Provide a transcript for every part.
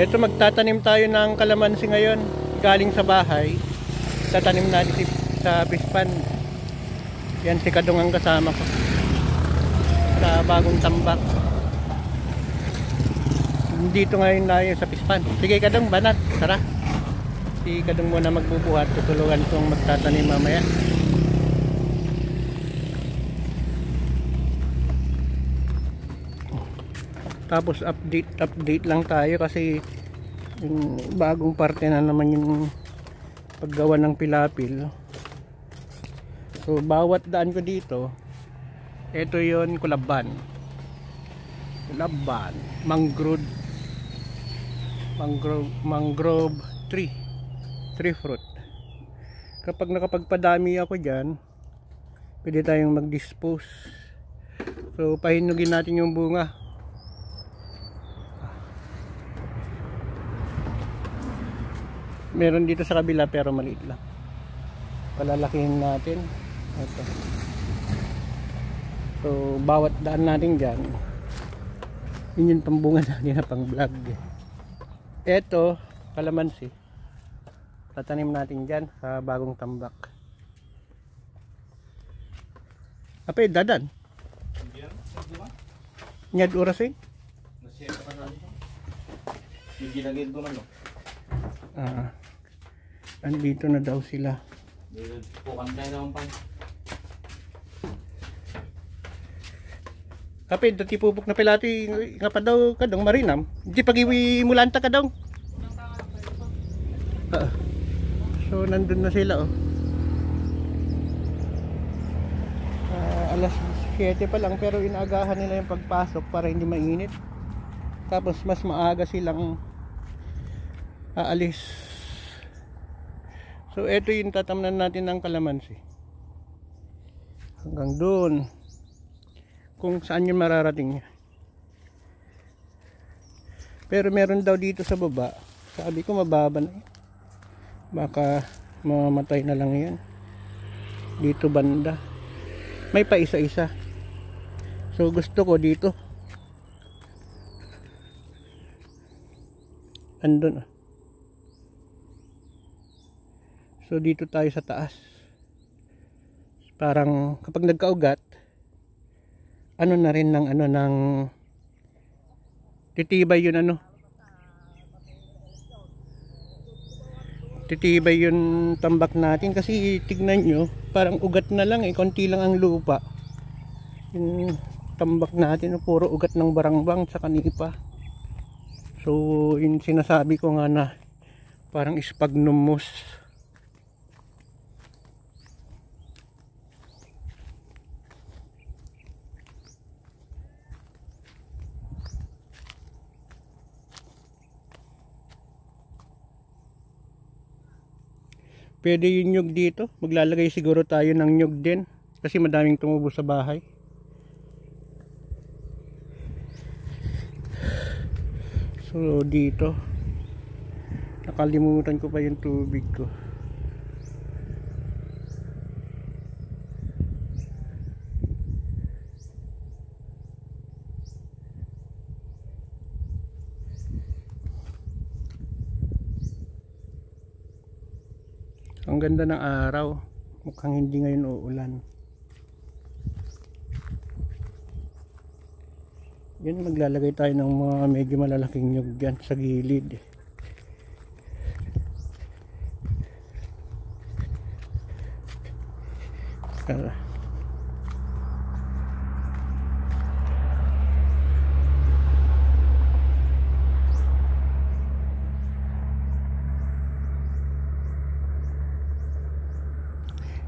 Ito, magtatanim tayo ng kalamansi ngayon. Galing sa bahay. Tatanim natin sa pispan. Yan si Kadong ang kasama ko. Sa bagong tambak. Dito ngayon tayo sa pispan. Sige Kadong, banat. Tara. Si Kadong muna magbubuhat. Tutulungan kong magtatanim mamaya. Tapos update lang tayo kasi yung bagong parte na naman yung paggawa ng pilapil. So bawat daan ko dito, ito yon kulaban, mangrove tree fruit. Kapag nakapagpadami ako dyan, pwede tayong mag-dispose. So pahinugin natin yung bunga. Meron dito sa kabila pero maliit lang. Palalakihin natin. Ito. So bawat daan natin dyan, yun yung pambunga natin na pang vlog. Ito kalamansi, tatanim natin dyan sa bagong tambak. Apa yung dadan? Nyad oras eh? Andito na daw sila. Kapit, dati pupuk na pilati nga pa daw Kadong marinam. Di pag-iwi mulanta Kadong. So nandun na sila oh. Alas 7 pa lang pero inaagahan nila yung pagpasok para hindi mainit. Tapos mas maaga silang aalis. So ito yung tatamnan natin ng kalamansi. Hanggang doon. Kung saan yung mararating niya. Pero meron daw dito sa baba. Sabi ko mababa na yun. Baka mamatay na lang yan. Dito banda. May pa isa-isa. So gusto ko dito. Andun. So dito tayo sa taas. Parang kapag nagkaugat, ano na rin ng ng titibay yun titibay yun tambak natin kasi tignan nyo parang ugat na lang konti lang ang lupa. Yung tambak natin puro ugat ng barangbang sa kanipa. So yung sinasabi ko nga na parang sphagnum moss. Pwede yung nyug dito. Maglalagay siguro tayo ng nyug din. Kasi madaming tumubo sa bahay. So dito. Nakalimutan ko pa yung tubig ko. Ang ganda ng araw. Mukhang hindi ngayon uulan. Yan, maglalagay tayo ng mga medyo malalaking nyug dyan sa gilid.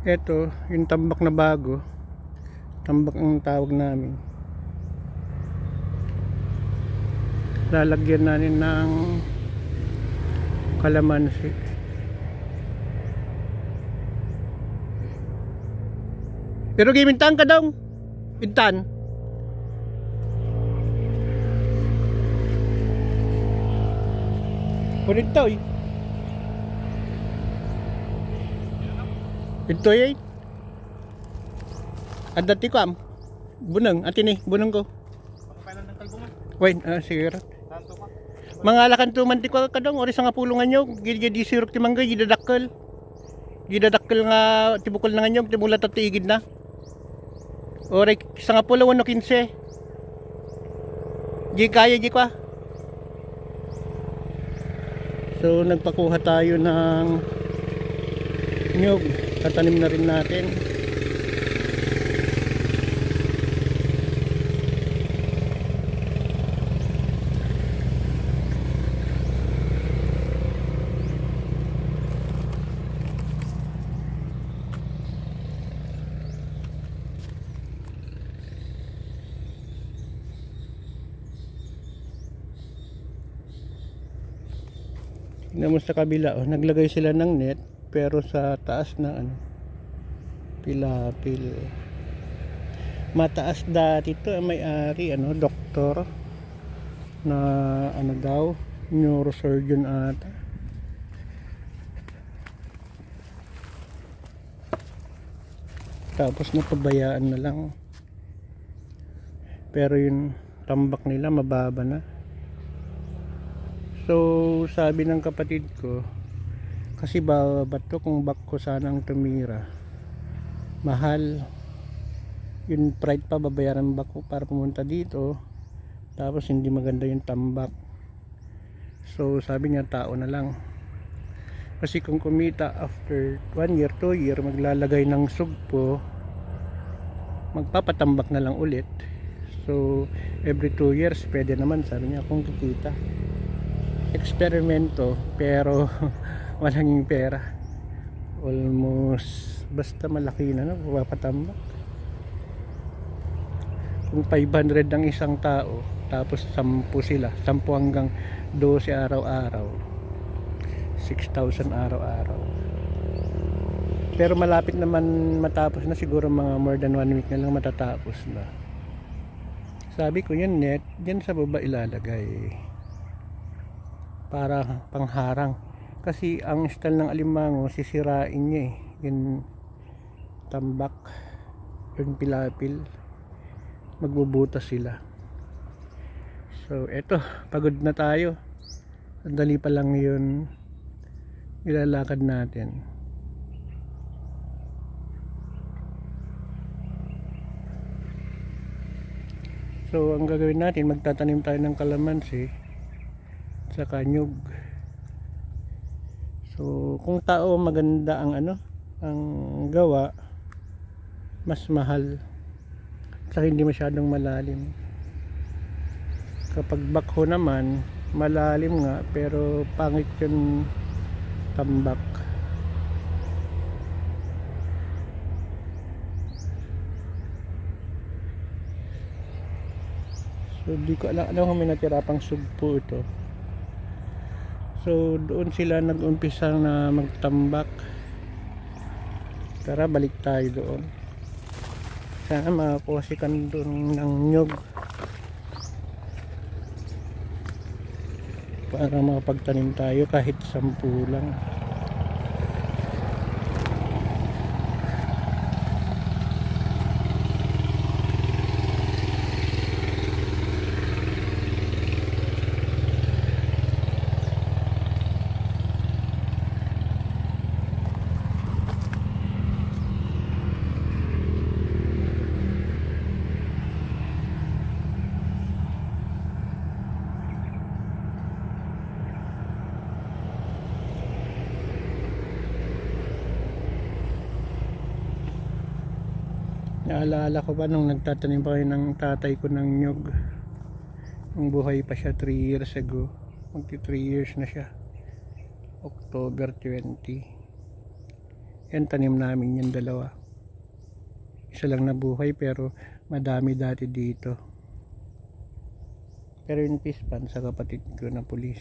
Ito, yung tambak na bago. Tambak ang tawag namin. Lalagyan natin ng kalamansi. Pero gimintang ka daw. Intan. Punit daw eh. Ito eh. At dati ko am. Bunang, atin eh. Bunang ko. Pakapailan ng kalbungan. Wait, sige rat. Mangalakan tuman ti ko kadong ori sa nga pulungan nyo. Gidi sirok ti mangga gidadakkel. Gidadakkel nga tibukol na nga timula tatigid na. Ori sa nga pulo 1.15. Di kaya di kwa. So nagpakuha tayo ng nyug. Tatanim na rin natin. Tingnan mo sa kabila, oh, naglagay sila ng net pero sa taas ng ano, pilapil. Mataas dati ito, may-ari ano, doktor na ano daw, neurosurgeon ata. Tapos napabayaan na lang. Pero yung tambak nila mababa na. So sabi ng kapatid ko, kasi bato kung back ko sanang tumira, mahal yung pride pa, babayaran back ko para pumunta dito, tapos hindi maganda yung tambak. So sabi niya tao na lang, kasi kung kumita after 1 year 2 year maglalagay ng sugpo, magpapatambak na lang ulit. So every 2 years pwede naman, sabi niya, kung kikita. Eksperimento pero walang pera, almost basta malaki na, no, papatambak. Kung 500 ang isang tao tapos 10 sila, 10 hanggang 12 araw-araw, 6,000 araw-araw. Pero malapit naman matapos na, siguro mga more than 1 week na lang matatapos na. Sabi ko yan net, dyan sa baba ilalagay para pangharang, kasi ang style ng alimango sisirain niya yung tambak, yung pilapil, magbubutas sila. So eto, pagod na tayo, sandali pa lang yun ilalakad natin. So ang gagawin natin, magtatanim tayo ng kalamansi sa kanyog. So kung tao maganda ang ano, ang gawa, mas mahal, saka hindi masyadong malalim. Kapag backhoe naman malalim nga pero pangit yung tambak. So di ko alam kung may natira pang sugpo ito. So doon sila nag-umpisa na magtambak. Tara, balik tayo doon. Sana makakuha si Kandun ng nyug para makapagtanim tayo kahit 10 lang. Naalala ko pa nung nagtatanim pa kayo ng tatay ko ng nyug, nung buhay pa siya 3 years ago. Magti 3 years na siya, October 20. Yan, tanim namin yung dalawa. Isa lang nabuhay pero madami dati dito. Pero yung pispan sa kapatid ko na pulis.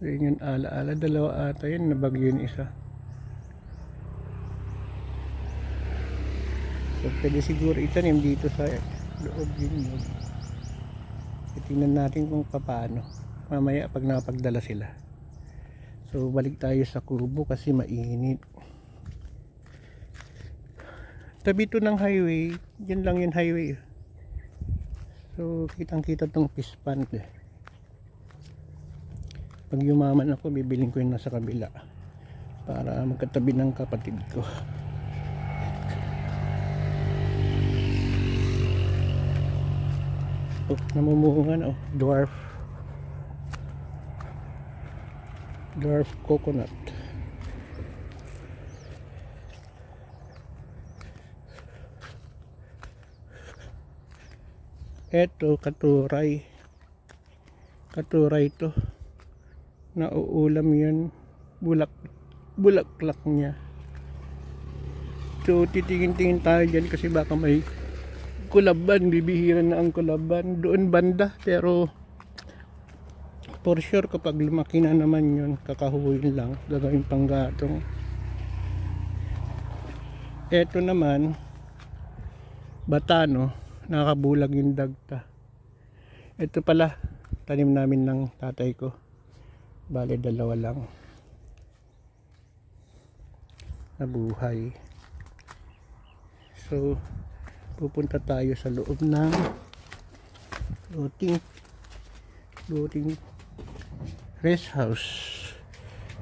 So yun yung alaala, dalawa ata yun, nabagyo yung isa. So pwede siguro itanim dito sa loob yun. Tingnan natin kung paano mamaya pag nakapagdala sila. So balik tayo sa kubo kasi mainit. Tabi to ng highway, yan lang yung highway. So kitang kita tong fish pond eh. Pag yumaman ako, bibiling ko yun nasa kabila para magkatabi ng kapatid ko. Oh, namumuhunga na oh, dwarf coconut. Eto katuray to, nauulam yan, bulaklak niya. So titingin-tingin tayo dyan kasi baka may kulaban, bibihiran na ang kulaban doon banda, pero for sure kapag lumaki na naman yun, kakahuyin lang, gagawin panggatong. Eto naman batano, nakabulag yung dagta. Ito pala tanim namin ng tatay ko, bale dalawa lang nabuhay. So pupunta tayo sa loob ng floating rest house.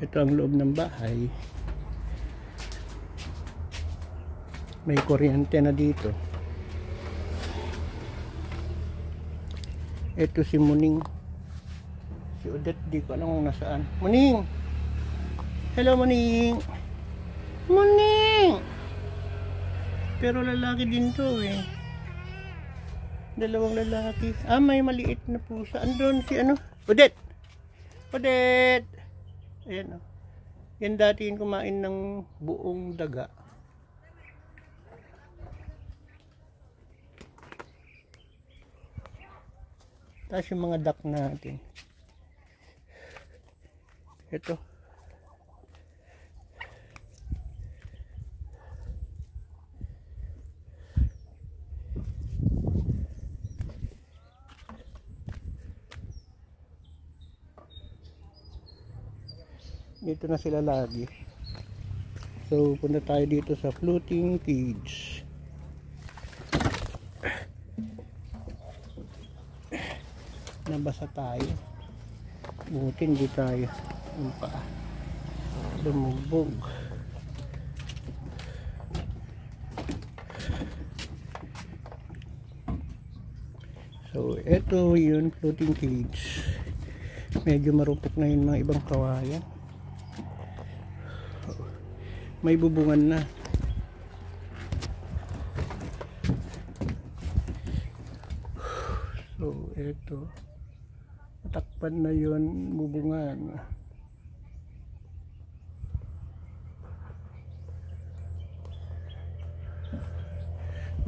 Ito ang loob ng bahay, may kuryente na dito. Ito si Muning, si Odette, di ko alam kung nasaan. Muning! Hello Muning! Muning! Pero lalaki din to eh. Dalawang lalaki. Ah, may maliit na pusa. Andun si ano? Odette! Odette! Ayan oh. Yan dati yung kumain ng buong daga. Tapos yung mga duck natin. Ito. Dito na sila lagi. So punta tayo dito sa floating cage. Nabasa tayo, buti hindi tayo yung paa lumubog. So eto yun, floating cage. Medyo marupok na yung mga ibang kawayan, may bubungan na. So eto, takpan na yun, bubungan.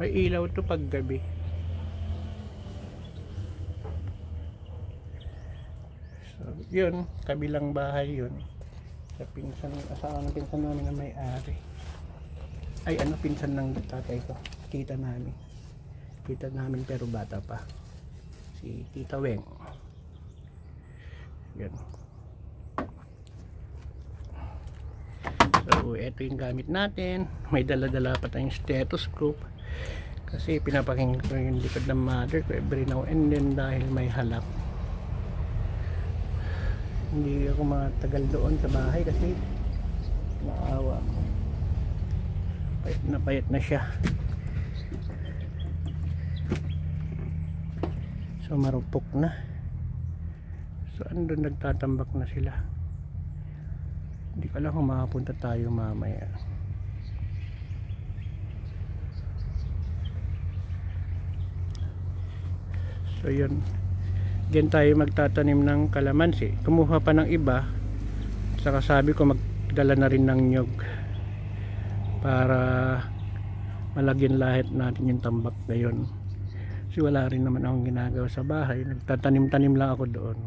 May ilaw to pag gabi. So yun, kabilang bahay yun, sa pinsan, asawa ng pinsan namin na may-ari. Ay ano, pinsan ng tatay ko, kita namin pero bata pa, si Tita Weng. Yan. So ito yung gamit natin, may dala-dala pa tayong stethoscope kasi pinapakinggan ko yung likod ng mother ko every now and then dahil may halak. Hindi ako matagal doon sa bahay kasi maawa ko, payat na siya. So marupok na. So andun nagtatambak na sila. Hindi ko alam kung makapunta tayo mamaya. So yun, diyan tayo magtatanim ng kalamansi. Kumuha pa ng iba, saka sabi ko magdala na rin ng nyog para malagyan lahat natin yung tambak na yun. Kasi wala rin naman akong ginagawa sa bahay, nagtatanim-tanim lang ako doon.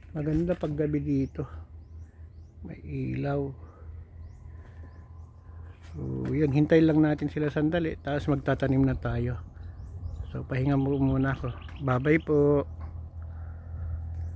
Maganda pag gabi dito, may may ilaw. So yun, hintay lang natin sila sandali tapos magtatanim na tayo. So pahinga muna ako. Bye bye po.